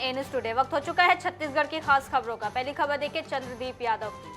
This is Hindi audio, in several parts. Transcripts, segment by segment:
ए न्यूज़ टुडे। वक्त हो चुका है छत्तीसगढ़ की खास खबरों का। पहली खबर देखिए चंद्रदीप यादव की।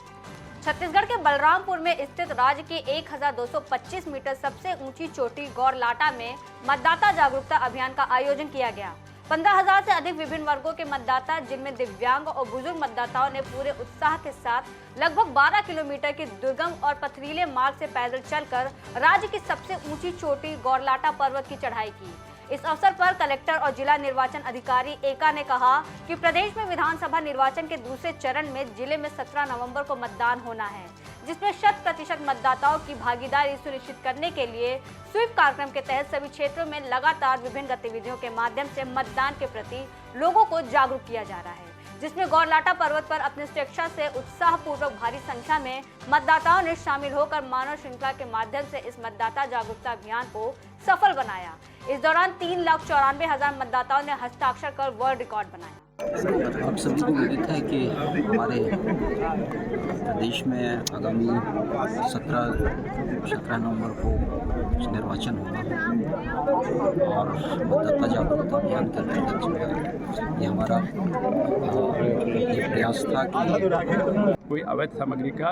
छत्तीसगढ़ के बलरामपुर में स्थित राज्य की 1225 मीटर सबसे ऊंची चोटी गौरलाटा में मतदाता जागरूकता अभियान का आयोजन किया गया। 15,000 से अधिक विभिन्न वर्गों के मतदाता, जिनमें दिव्यांग और बुजुर्ग मतदाताओं ने पूरे उत्साह के साथ लगभग 12 किलोमीटर की दुर्गम और पथरीले मार्ग से पैदल चलकर राज्य की सबसे ऊंची चोटी गौरलाटा पर्वत की चढ़ाई की। इस अवसर पर कलेक्टर और जिला निर्वाचन अधिकारी एका ने कहा कि प्रदेश में विधानसभा निर्वाचन के दूसरे चरण में जिले में 17 नवंबर को मतदान होना है, जिसमें 100% मतदाताओं की भागीदारी सुनिश्चित करने के लिए स्वीप कार्यक्रम के तहत सभी क्षेत्रों में लगातार विभिन्न गतिविधियों के माध्यम से मतदान के प्रति लोगों को जागरूक किया जा रहा है, जिसमें गौरलाटा पर्वत पर अपनी स्वेच्छा से उत्साहपूर्वक भारी संख्या में मतदाताओं ने शामिल होकर मानव श्रृंखला के माध्यम से इस मतदाता जागरूकता अभियान को सफल बनाया। इस दौरान 3,94,000 मतदाताओं ने हस्ताक्षर कर वर्ल्ड रिकॉर्ड बनाया। आप सभी को विदित है कि हमारे प्रदेश में आगामी 17 नवंबर को निर्वाचन होगा और मतदाता जागरूकता अभियान के अंतर्गत जो है ये हमारा ये प्रयास था कि कोई अवैध सामग्री का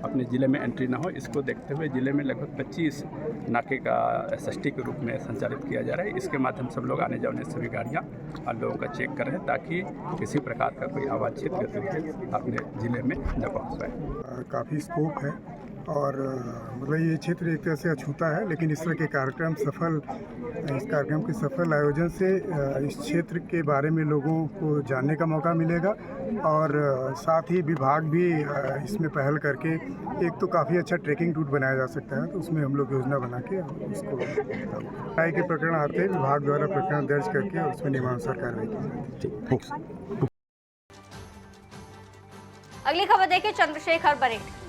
अपने ज़िले में एंट्री ना हो। इसको देखते हुए ज़िले में लगभग 25 नाके का SST के रूप में संचालित किया जा रहा है। इसके माध्यम से सब लोग आने जाने सभी गाड़ियाँ और लोगों का चेक कर रहे हैं ताकि किसी प्रकार का कोई अवांछित गतिविधि अपने ज़िले में न पहुँच पाए। काफ़ी स्कोप है और मतलब ये क्षेत्र एक तरह से अछूता है, लेकिन इस तरह के कार्यक्रम इस कार्यक्रम के सफल आयोजन से इस क्षेत्र के बारे में लोगों को जानने का मौका मिलेगा और साथ ही विभाग भी इसमें पहल करके एक तो काफ़ी अच्छा ट्रैकिंग रूट बनाया जा सकता है, तो उसमें हम लोग योजना बना के उसको न्याय के प्रकरण आते हैं, विभाग द्वारा प्रकरण दर्ज करके और उसमें नियमानुसार कार्रवाई की जाती है। अगली खबर देखिए चंद्रशेखर बरेट की।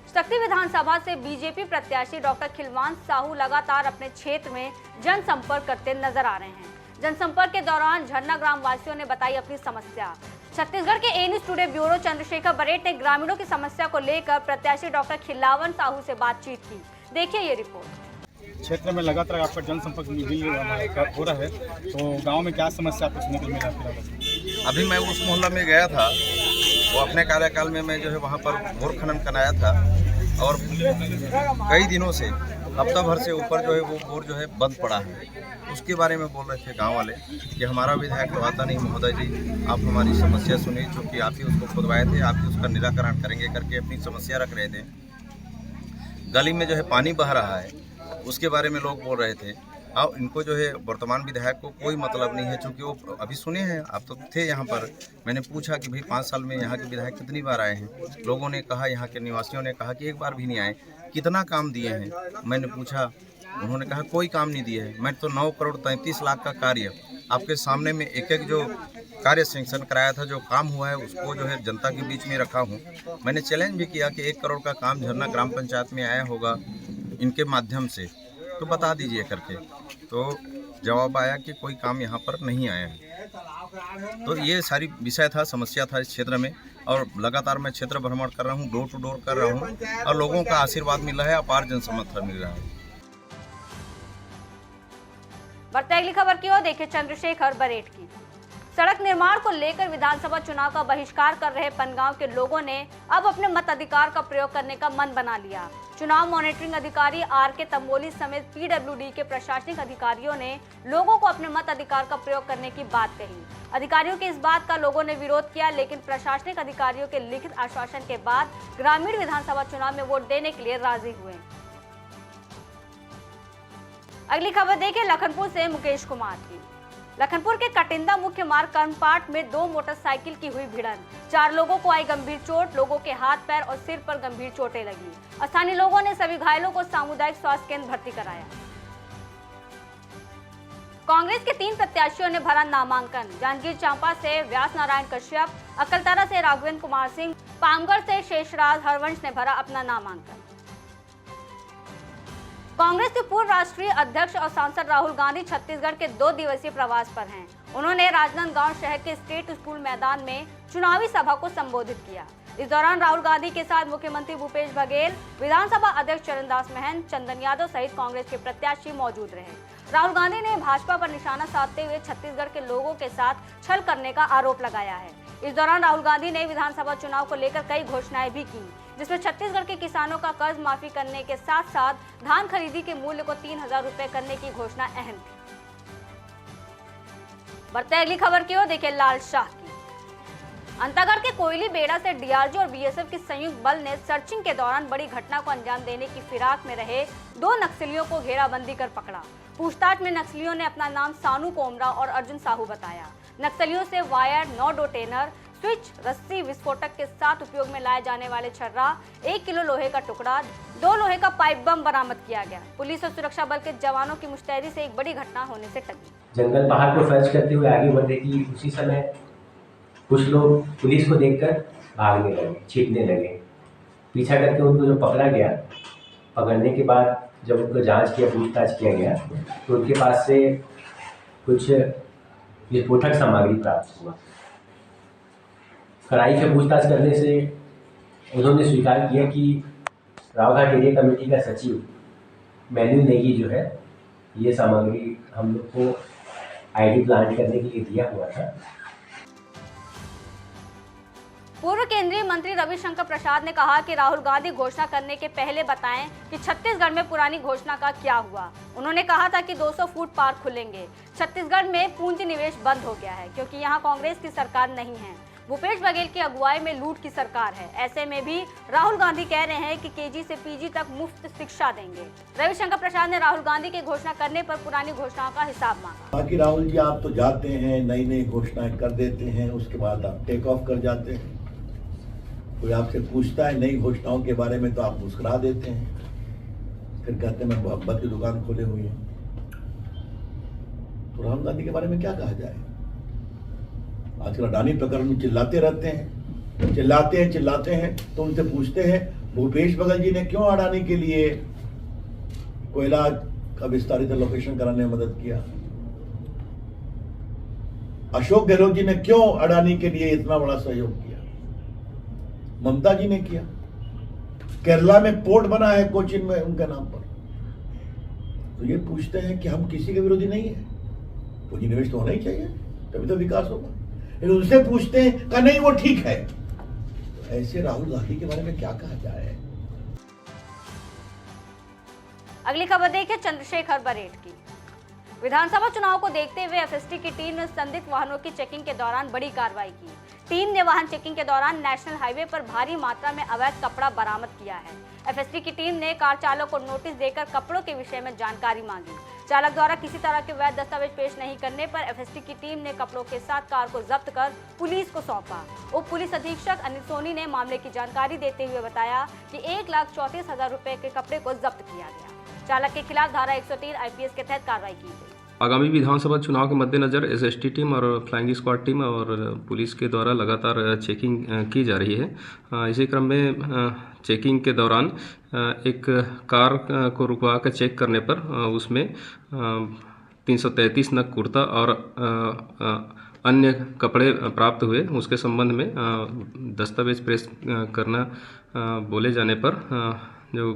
शक्ति विधानसभा से बीजेपी प्रत्याशी डॉक्टर खिलवान साहू लगातार अपने क्षेत्र में जनसंपर्क करते नजर आ रहे हैं। जनसंपर्क के दौरान झरना ग्राम वासियों ने बताई अपनी समस्या। छत्तीसगढ़ के ए न्यूज़ टुडे ब्यूरो चंद्रशेखर बरेट ने ग्रामीणों की समस्या को लेकर प्रत्याशी डॉक्टर खिलवान साहू से बातचीत की। देखिए ये रिपोर्ट। क्षेत्र में लगातार आपका जनसंपर्क हो रहा है, तो गाँव में क्या समस्या आपको सुनने को मिला? अभी मैं उस मोहल्ला में गया था, वो अपने कार्यकाल में मैं जो है वहाँ पर बोर खनन कराया था और कई दिनों से हफ्ता भर से ऊपर जो है वो बोर जो है बंद पड़ा है। उसके बारे में बोल रहे थे गांव वाले कि हमारा विधायक तो आता नहीं महोदय जी, आप हमारी समस्या सुनिए, चूँकि आप ही उसको खुदवाए थे, आप ही उसका निराकरण करेंगे करके अपनी समस्या रख रहे थे। गली में जो है पानी बह रहा है, उसके बारे में लोग बोल रहे थे। अब इनको जो है वर्तमान विधायक को कोई मतलब नहीं है, क्योंकि वो अभी सुने हैं, आप तो थे यहाँ पर। मैंने पूछा कि भाई 5 साल में यहाँ के विधायक कितनी बार आए हैं? लोगों ने कहा, यहाँ के निवासियों ने कहा कि एक बार भी नहीं आए। कितना काम दिए हैं? मैंने पूछा, उन्होंने कहा कोई काम नहीं दिए है। मैं तो 9 करोड़ 33 लाख का कार्य आपके सामने में एक जो कार्य सैंक्शन कराया था, जो काम हुआ है उसको जो है जनता के बीच में रखा हूँ। मैंने चैलेंज भी किया कि 1 करोड़ का काम झरना ग्राम पंचायत में आया होगा इनके माध्यम से, तो बता दीजिए करके। तो जवाब आया कि कोई काम यहाँ पर नहीं आया है। तो ये सारी विषय था, समस्या था इस क्षेत्र में, और लगातार मैं क्षेत्र भ्रमण कर रहा हूँ, डोर टू डोर कर रहा हूँ और लोगों का आशीर्वाद मिल रहा है, अपार जन समर्थन मिल रहा है। बढ़ते अगली खबर की ओर देखिए चंद्रशेखर बरेट की। सड़क निर्माण को लेकर विधानसभा चुनाव का बहिष्कार कर रहे पनगांव के लोगों ने अब अपने मताधिकार का प्रयोग करने का मन बना लिया। चुनाव मॉनिटरिंग अधिकारी RK तंबोली समेत PWD के प्रशासनिक अधिकारियों ने लोगों को अपने मताधिकार का प्रयोग करने की बात कही। अधिकारियों की इस बात का लोगों ने विरोध किया, लेकिन प्रशासनिक अधिकारियों के लिखित आश्वासन के बाद ग्रामीण विधानसभा चुनाव में वोट देने के लिए राजी हुए। अगली खबर देखिए लखनपुर से मुकेश कुमार की। लखनपुर के कटिंदा मुख्य मार्ग कर्मपाट में 2 मोटरसाइकिल की हुई भिड़ंत। 4 लोगों को आई गंभीर चोट, लोगों के हाथ पैर और सिर पर गंभीर चोटें लगी। स्थानीय लोगों ने सभी घायलों को सामुदायिक स्वास्थ्य केंद्र भर्ती कराया। कांग्रेस के 3 प्रत्याशियों ने भरा नामांकन। जांजगीर चांपा से व्यास नारायण कश्यप, अकलतरा से राघवेंद्र कुमार सिंह, पामगढ़ से शेषराज हरवंश ने भरा अपना नामांकन। कांग्रेस के पूर्व राष्ट्रीय अध्यक्ष और सांसद राहुल गांधी छत्तीसगढ़ के 2 दिवसीय प्रवास पर हैं। उन्होंने राजनांदगांव शहर के स्टेट स्कूल मैदान में चुनावी सभा को संबोधित किया। इस दौरान राहुल गांधी के साथ मुख्यमंत्री भूपेश बघेल, विधानसभा अध्यक्ष चरणदास महंत, चंदन यादव सहित कांग्रेस के प्रत्याशी मौजूद रहे। राहुल गांधी ने भाजपा पर निशाना साधते हुए छत्तीसगढ़ के लोगों के साथ छल करने का आरोप लगाया है। इस दौरान राहुल गांधी ने विधानसभा चुनाव को लेकर कई घोषणाएं भी की, जिसमें छत्तीसगढ़ के किसानों का कर्ज माफी करने के साथ साथ धान खरीदी के मूल्य को 3,000 रुपए करने की घोषणा अहम थी। बढ़ते अगली खबर की ओर, देखिए लाल शाह की। अंतागढ़ के कोयली बेड़ा से डीआरजी और बीएसएफ की संयुक्त बल ने सर्चिंग के दौरान बड़ी घटना को अंजाम देने की फिराक में रहे 2 नक्सलियों को घेराबंदी कर पकड़ा। पूछताछ में नक्सलियों ने अपना नाम सानू कोमरा और अर्जुन साहू बताया। नक्सलियों से वायर, 9 डोटेनर, स्विच, रस्सी, विस्फोटक के साथ उपयोग में लाए जाने वाले छर्रा, 1 किलो लोहे का टुकड़ा, 2 लोहे का पाइप बम बरामद किया गया। पुलिस और सुरक्षा बल के जवानों की मुस्तैदी से एक बड़ी घटना होने से टली। जंगल पहाड़ को सर्च करते हुए आगे बढ़ रही थी, उसी समय कुछ लोग पुलिस को देखकर भागने लगे, छिपने लगे। पीछा करके उनको जो पकड़ा गया, पकड़ने के बाद जब उनको जांच किया, पूछताछ किया गया, तो उनके पास से कुछ विस्फोटक सामग्री प्राप्त हुआ। कड़ाई से पूछताछ करने से उन्होंने स्वीकार किया कि रावघाट एरिया कमेटी का सचिव मैन्यू नेगी जो है, ये सामग्री हम लोग को आईडी प्लांट करने के लिए दिया हुआ था। पूर्व केंद्रीय मंत्री रविशंकर प्रसाद ने कहा कि राहुल गांधी घोषणा करने के पहले बताएं कि छत्तीसगढ़ में पुरानी घोषणा का क्या हुआ। उन्होंने कहा था कि 200 फुट पार्क खुलेंगे। छत्तीसगढ़ में पूंजी निवेश बंद हो गया है क्योंकि यहां कांग्रेस की सरकार नहीं है। भूपेश बघेल की अगुवाई में लूट की सरकार है। ऐसे में भी राहुल गांधी कह रहे हैं कि केजी से पीजी तक मुफ्त शिक्षा देंगे। रविशंकर प्रसाद ने राहुल गांधी के घोषणा करने पर पुरानी घोषणाओं का हिसाब मांगा। बाकी राहुल जी, आप तो जाते हैं, नई नई घोषणाएं कर देते हैं, उसके बाद आप टेक ऑफ कर जाते हैं। कोई आपसे पूछता है नई घोषणाओं के बारे में तो आप मुस्कुरा देते हैं, फिर कहते हैं मैं मोहब्बत की दुकान खोले हुई है। तो राहुल गांधी के बारे में क्या कहा जाए? आजकल अडानी प्रकरण में चिल्लाते रहते हैं, चिल्लाते हैं तो उनसे पूछते हैं भूपेश बघेल जी ने क्यों अडानी के लिए कोयला का विस्तारित लोकेशन कराने में मदद किया? अशोक गहलोत जी ने क्यों अडानी के लिए इतना बड़ा सहयोग किया? ममता जी ने किया। केरला में पोर्ट बना है कोचिन में उनके नाम पर। तो ये पूछते हैं कि हम किसी के विरोधी नहीं है, पूंजी निवेश तो होना ही चाहिए, तभी तो विकास होगा। लेकिन उनसे पूछते हैं कि नहीं वो ठीक है। तो ऐसे राहुल गांधी के बारे में क्या कहा जाए? अगली खबर देखिए चंद्रशेखर बरेट की। विधानसभा चुनाव को देखते हुए एफएसटी की टीम ने संदिग्ध वाहनों की चेकिंग के दौरान बड़ी कार्रवाई की। टीम ने वाहन चेकिंग के दौरान नेशनल हाईवे पर भारी मात्रा में अवैध कपड़ा बरामद किया है। एफएसटी की टीम ने कार चालक को नोटिस देकर कपड़ों के विषय में जानकारी मांगी। चालक द्वारा किसी तरह के वैध दस्तावेज पेश नहीं करने पर एफएसटी की टीम ने कपड़ों के साथ कार को जब्त कर पुलिस को सौंपा। उप पुलिस अधीक्षक अनिल सोनी ने मामले की जानकारी देते हुए बताया कि 1,34,000 रुपए के कपड़े को जब्त किया गया। चालक के खिलाफ धारा 103 आईपीएस के तहत कार्रवाई की गई। आगामी विधानसभा चुनाव के मद्देनज़र एसएसटी टीम और फ्लाइंग स्क्वाड टीम और पुलिस के द्वारा लगातार चेकिंग की जा रही है। इसी क्रम में चेकिंग के दौरान एक कार को रुकवा कर चेक करने पर उसमें 333 नग कुर्ता और अन्य कपड़े प्राप्त हुए। उसके संबंध में दस्तावेज पेश करना बोले जाने पर जो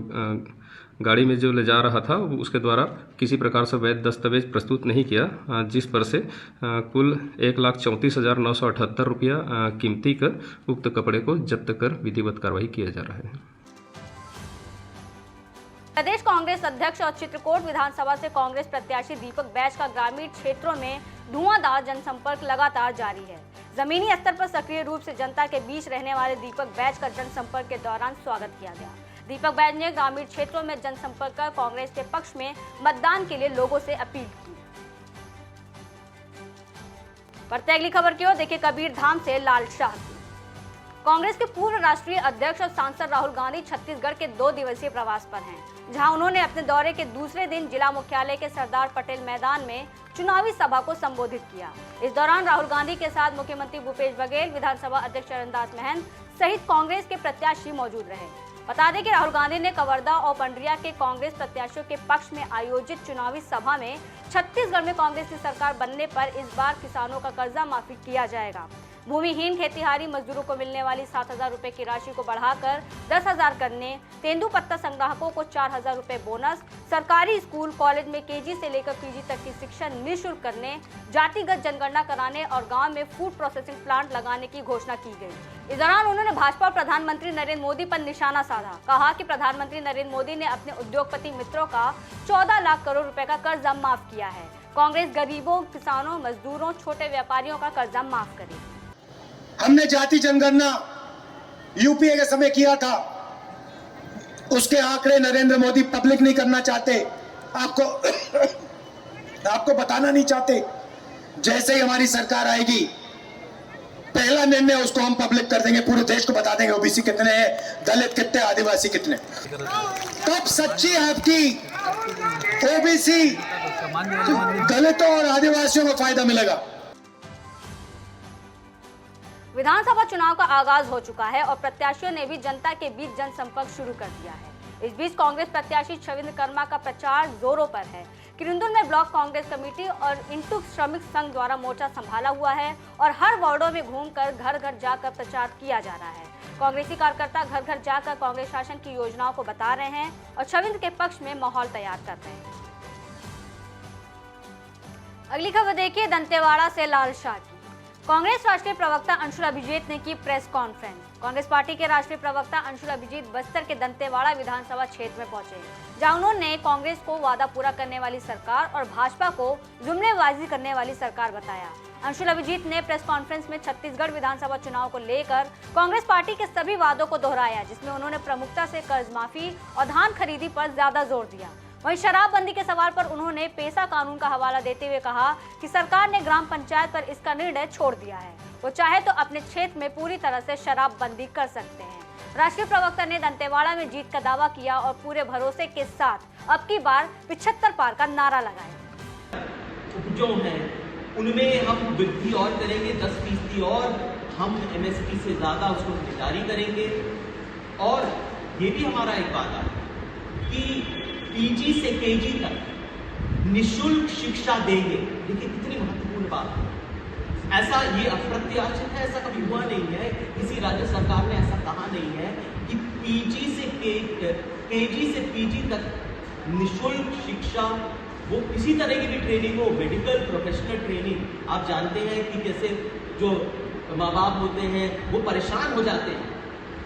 गाड़ी में जो ले जा रहा था उसके द्वारा किसी प्रकार से वैध दस्तावेज प्रस्तुत नहीं किया, जिस पर से कुल 1,34,978 रुपया कीमती कर उक्त कपड़े को जब्त कर विधिवत कार्रवाई किया जा रहा है। प्रदेश कांग्रेस अध्यक्ष और चित्रकूट विधानसभा से कांग्रेस प्रत्याशी दीपक बैज का ग्रामीण क्षेत्रों में धुआंधार जनसंपर्क लगातार जारी है। जमीनी स्तर पर सक्रिय रूप से जनता के बीच रहने वाले दीपक बैज का जनसंपर्क के दौरान स्वागत किया गया। दीपक बैज ने ग्रामीण क्षेत्रों में जनसंपर्क कर कांग्रेस के पक्ष में मतदान के लिए लोगों से अपील की। बढ़ते अगली खबर की ओर, देखिए कबीर धाम से लाल शाह की। कांग्रेस के पूर्व राष्ट्रीय अध्यक्ष और सांसद राहुल गांधी छत्तीसगढ़ के 2 दिवसीय प्रवास पर हैं, जहां उन्होंने अपने दौरे के दूसरे दिन जिला मुख्यालय के सरदार पटेल मैदान में चुनावी सभा को संबोधित किया। इस दौरान राहुल गांधी के साथ मुख्यमंत्री भूपेश बघेल, विधानसभा अध्यक्ष चरणदास महंत सहित कांग्रेस के प्रत्याशी मौजूद रहे। बता दें कि राहुल गांधी ने कवर्धा और पंडरिया के कांग्रेस प्रत्याशियों के पक्ष में आयोजित चुनावी सभा में छत्तीसगढ़ में कांग्रेस की सरकार बनने पर इस बार किसानों का कर्जा माफी किया जाएगा। भूमिहीन खेतीहारी मजदूरों को मिलने वाली 7,000 रुपए की राशि को बढ़ाकर 10,000 करने, तेंदुपत्ता संग्राहकों को 4,000 रुपए बोनस, सरकारी स्कूल कॉलेज में केजी से लेकर पीजी तक की शिक्षा निःशुल्क करने, जातिगत जनगणना कराने और गांव में फूड प्रोसेसिंग प्लांट लगाने की घोषणा की गई। इस दौरान उन्होंने भाजपा और प्रधानमंत्री नरेंद्र मोदी पर निशाना साधा। कहा कि प्रधानमंत्री नरेंद्र मोदी ने अपने उद्योगपति मित्रों का 14 लाख करोड़ रुपए का कर्जा माफ किया है। कांग्रेस गरीबों, किसानों, मजदूरों, छोटे व्यापारियों का कर्जा माफ करे। हमने जाति जनगणना यूपीए के समय किया था, उसके आंकड़े नरेंद्र मोदी पब्लिक नहीं करना चाहते, आपको बताना नहीं चाहते। जैसे ही हमारी सरकार आएगी, पहला निर्णय उसको हम पब्लिक कर देंगे, पूरे देश को बता देंगे ओबीसी कितने हैं, दलित कितने, आदिवासी कितने। तब सच्ची आपकी ओबीसी, दलितों और आदिवासियों को फायदा मिलेगा। विधानसभा चुनाव का आगाज हो चुका है और प्रत्याशियों ने भी जनता के बीच जनसंपर्क शुरू कर दिया है। इस बीच कांग्रेस प्रत्याशी छविंद्र कर्मा का प्रचार जोरों पर है। किरंदुल में ब्लॉक कांग्रेस कमेटी और इंटुक श्रमिक संघ द्वारा मोर्चा संभाला हुआ है और हर वार्डों में घूमकर घर घर जाकर प्रचार किया जा रहा है। कांग्रेसी कार्यकर्ता घर घर जाकर कांग्रेस शासन की योजनाओं को बता रहे हैं और छविंद्र के पक्ष में माहौल तैयार कर रहे हैं। अगली खबर देखिए दंतेवाड़ा से लाल शाह की। कांग्रेस राष्ट्रीय प्रवक्ता अंशुल अभिजीत ने की प्रेस कॉन्फ्रेंस। कांग्रेस पार्टी के राष्ट्रीय प्रवक्ता अंशुल अभिजीत बस्तर के दंतेवाड़ा विधानसभा क्षेत्र में पहुंचे, जहां उन्होंने कांग्रेस को वादा पूरा करने वाली सरकार और भाजपा को जुमलेबाजी करने वाली सरकार बताया। अंशुल अभिजीत ने प्रेस कॉन्फ्रेंस में छत्तीसगढ़ विधानसभा चुनाव को लेकर कांग्रेस पार्टी के सभी वादों को दोहराया, जिसमें उन्होंने प्रमुखता से कर्ज माफी और धान खरीदी पर ज्यादा जोर दिया। वहीं शराबबंदी के सवाल पर उन्होंने पेशा कानून का हवाला देते हुए कहा कि सरकार ने ग्राम पंचायत पर इसका निर्णय छोड़ दिया है, वो चाहे तो अपने क्षेत्र में पूरी तरह से शराबबंदी कर सकते हैं। राष्ट्रीय प्रवक्ता ने दंतेवाड़ा में जीत का दावा किया और पूरे भरोसे के साथ अब की बार 75 पार का नारा लगाया। जो है उनमें हम वृद्धि और करेंगे, 10% और हम एमएसपी से ज्यादा उसको खरीदारी करेंगे। और ये भी हमारा एक वादा है कि पीजी से केजी तक निःशुल्क शिक्षा देंगे। देखिए कितनी महत्वपूर्ण बात है। ऐसा ये अप्रत्याशित है, ऐसा कभी हुआ नहीं है, किसी राज्य सरकार ने ऐसा कहा नहीं है कि पीजी से केजी से पीजी तक निःशुल्क शिक्षा, वो किसी तरह की भी ट्रेनिंग हो, मेडिकल प्रोफेशनल ट्रेनिंग। आप जानते हैं कि कैसे जो माँ बाप होते हैं वो परेशान हो जाते हैं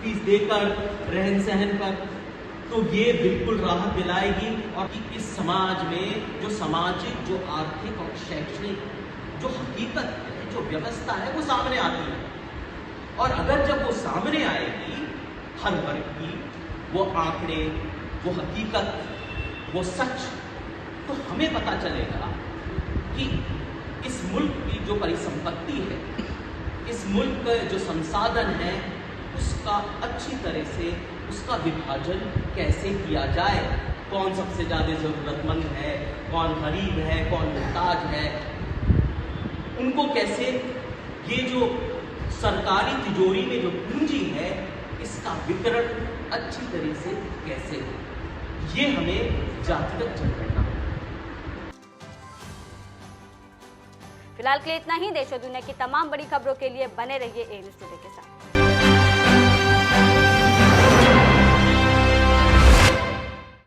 फीस देकर, रहन सहन पर, तो ये बिल्कुल राहत दिलाएगी। और कि इस समाज में जो सामाजिक, जो आर्थिक और शैक्षणिक जो हकीकत है, जो व्यवस्था है, वो सामने आती है। और अगर जब वो सामने आएगी हर वर्ग की, वो आंकड़े, वो हकीकत, वो सच, तो हमें पता चलेगा कि इस मुल्क की जो परिसंपत्ति है, इस मुल्क का जो संसाधन है, उसका अच्छी तरह से उसका विभाजन कैसे किया जाए, कौन सबसे ज़्यादा ज़रूरतमंद है, कौन गरीब है, कौन मुहताज है, उनको कैसे, ये जो सरकारी तिजोरी में जो पूंजी है, इसका वितरण अच्छी तरह से कैसे हो, ये हमें जातिगत जनगणना। फिलहाल के लिए इतना ही। देश और दुनिया की तमाम बड़ी खबरों के लिए बने रहिए ए न्यूज़ टुडे के साथ।